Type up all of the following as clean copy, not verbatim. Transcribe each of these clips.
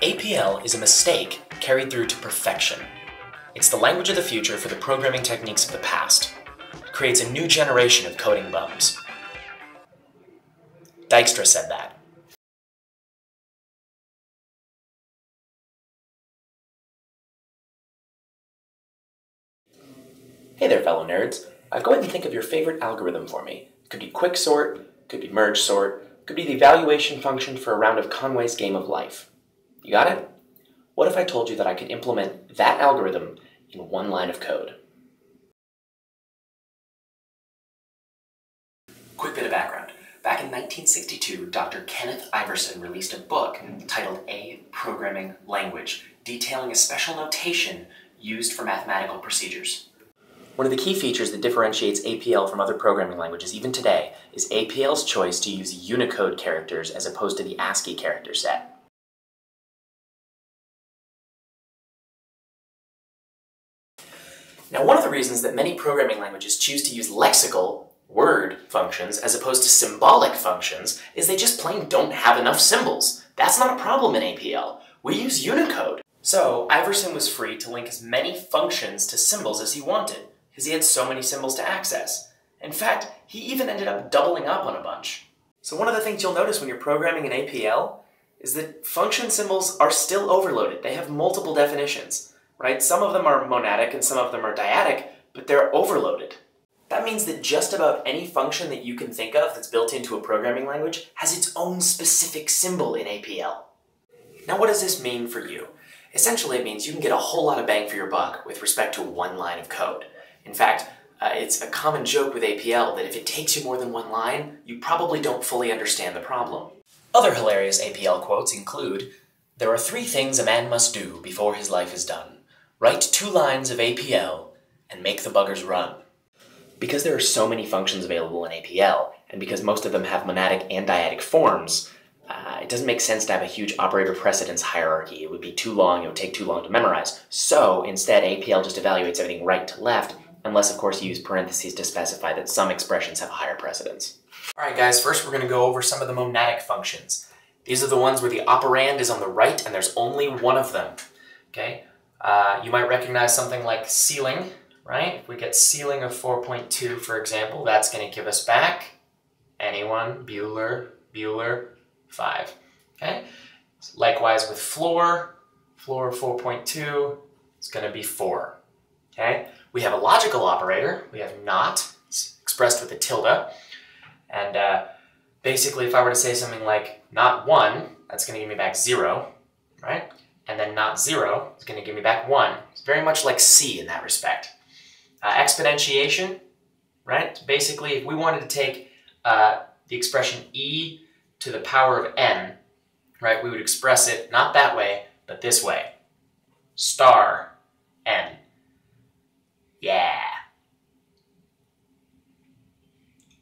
APL is a mistake carried through to perfection. It's the language of the future for the programming techniques of the past. It creates a new generation of coding bums. Dijkstra said that. Hey there, fellow nerds. Go ahead and think of your favorite algorithm for me. It could be quicksort, could be merge sort, could be the evaluation function for a round of Conway's Game of Life. You got it? What if I told you that I could implement that algorithm in one line of code? Quick bit of background. Back in 1962, Dr. Kenneth Iverson released a book titled A Programming Language, detailing a special notation used for mathematical procedures. One of the key features that differentiates APL from other programming languages, even today, is APL's choice to use Unicode characters as opposed to the ASCII character set. Now, one of the reasons that many programming languages choose to use lexical, word functions, as opposed to symbolic functions, is they just plain don't have enough symbols. That's not a problem in APL. We use Unicode. So, Iverson was free to link as many functions to symbols as he wanted, because he had so many symbols to access. In fact, he even ended up doubling up on a bunch. So one of the things you'll notice when you're programming in APL is that function symbols are still overloaded. They have multiple definitions, right? Some of them are monadic and some of them are dyadic, but they're overloaded. That means that just about any function that you can think of that's built into a programming language has its own specific symbol in APL. Now, what does this mean for you? Essentially, it means you can get a whole lot of bang for your buck with respect to one line of code. In fact, it's a common joke with APL that if it takes you more than one line, you probably don't fully understand the problem. Other hilarious APL quotes include, "There are 3 things a man must do before his life is done. Write 2 lines of APL and make the buggers run." Because there are so many functions available in APL, and because most of them have monadic and dyadic forms, it doesn't make sense to have a huge operator precedence hierarchy. It would be too long, it would take too long to memorize. So instead, APL just evaluates everything right to left, unless of course you use parentheses to specify that some expressions have higher precedence. Alright guys, first we're going to go over some of the monadic functions. These are the ones where the operand is on the right and there's only one of them. Okay? You might recognize something like ceiling, right? If we get ceiling of 4.2, for example, that's going to give us back anyone, Bueller, 5. Okay? Likewise with floor of 4.2, it's going to be 4. Okay? We have a logical operator. We have not, it's expressed with a tilde. And basically, if I were to say something like not 1, that's going to give me back 0, right? And then not 0 is going to give me back 1. It's very much like C in that respect. Exponentiation, right? Basically, if we wanted to take the expression e to the power of n, right, we would express it not that way, but this way. Star n. Yeah.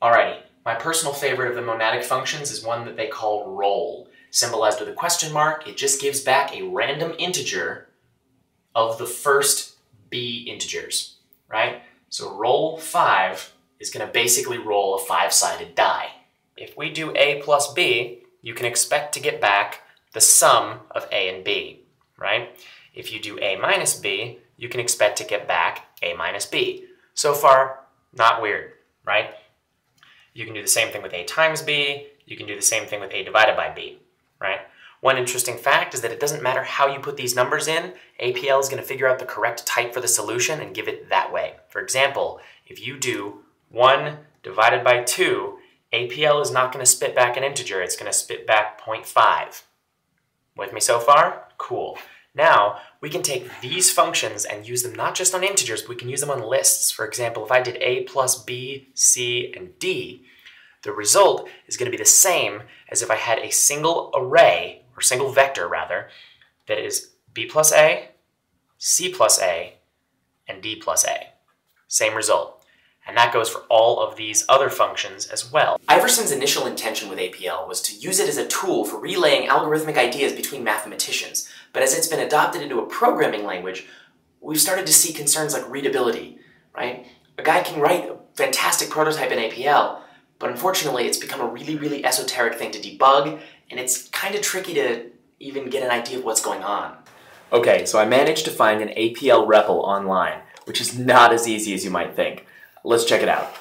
Alrighty, my personal favorite of the monadic functions is one that they call roll. Symbolized with a question mark, it just gives back a random integer of the first b integers, right? So roll 5 is going to basically roll a 5-sided die. If we do a plus b, you can expect to get back the sum of a and b, right? If you do a minus b, you can expect to get back a minus b. So far, not weird, right? You can do the same thing with a times b, you can do the same thing with a divided by b, right? One interesting fact is that it doesn't matter how you put these numbers in, APL is going to figure out the correct type for the solution and give it that way. For example, if you do 1 divided by 2, APL is not going to spit back an integer, it's going to spit back 0.5. With me so far? Cool. Now, we can take these functions and use them not just on integers, but we can use them on lists. For example, if I did a plus b, c, and d, the result is going to be the same as if I had a single array, or single vector rather, that is b plus a, c plus a, and d plus a. Same result. And that goes for all of these other functions as well. Iverson's initial intention with APL was to use it as a tool for relaying algorithmic ideas between mathematicians. But as it's been adopted into a programming language, we've started to see concerns like readability, right? A guy can write a fantastic prototype in APL, but unfortunately it's become a really, really esoteric thing to debug, and it's kind of tricky to even get an idea of what's going on. Okay, so I managed to find an APL REPL online, which is not as easy as you might think. Let's check it out.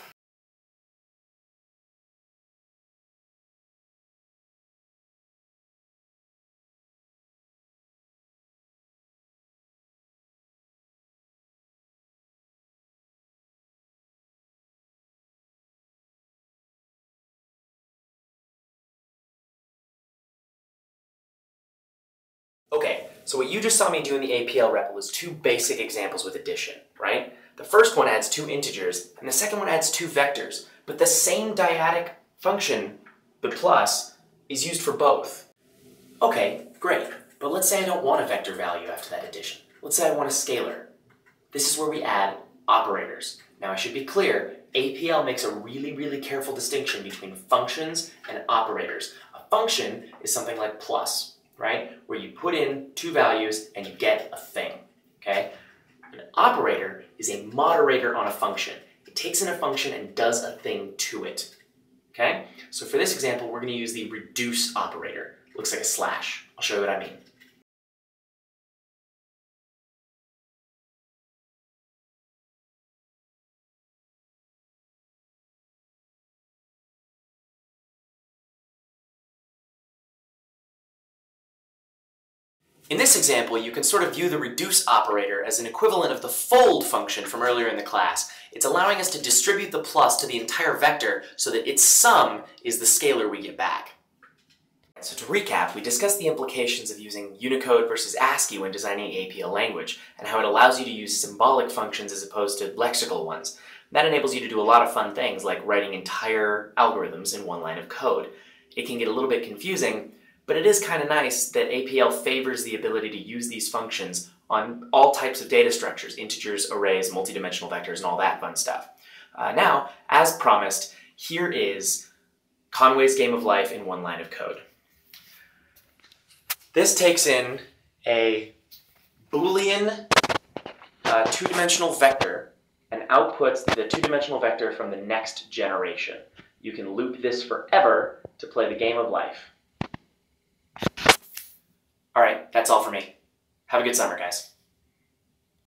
Okay, so what you just saw me do in the APL REPL is two basic examples with addition, right? The first one adds two integers, and the second one adds two vectors, but the same dyadic function, the plus, is used for both. Okay, great, but let's say I don't want a vector value after that addition. Let's say I want a scalar. This is where we add operators. Now I should be clear, APL makes a really careful distinction between functions and operators. A function is something like plus, right? Where you put in two values and you get a thing, okay? An operator is a moderator on a function. It takes in a function and does a thing to it, okay? So for this example, we're going to use the reduce operator. Looks like a slash. I'll show you what I mean. In this example, you can sort of view the reduce operator as an equivalent of the fold function from earlier in the class. It's allowing us to distribute the plus to the entire vector so that its sum is the scalar we get back. So to recap, we discussed the implications of using Unicode versus ASCII when designing APL language, and how it allows you to use symbolic functions as opposed to lexical ones. That enables you to do a lot of fun things like writing entire algorithms in one line of code. It can get a little bit confusing, but it is kind of nice that APL favors the ability to use these functions on all types of data structures, integers, arrays, multidimensional vectors, and all that fun stuff. Now, as promised, here is Conway's Game of Life in one line of code. This takes in a Boolean two-dimensional vector and outputs the two-dimensional vector from the next generation. You can loop this forever to play the game of life. All right, that's all for me. Have a good summer, guys.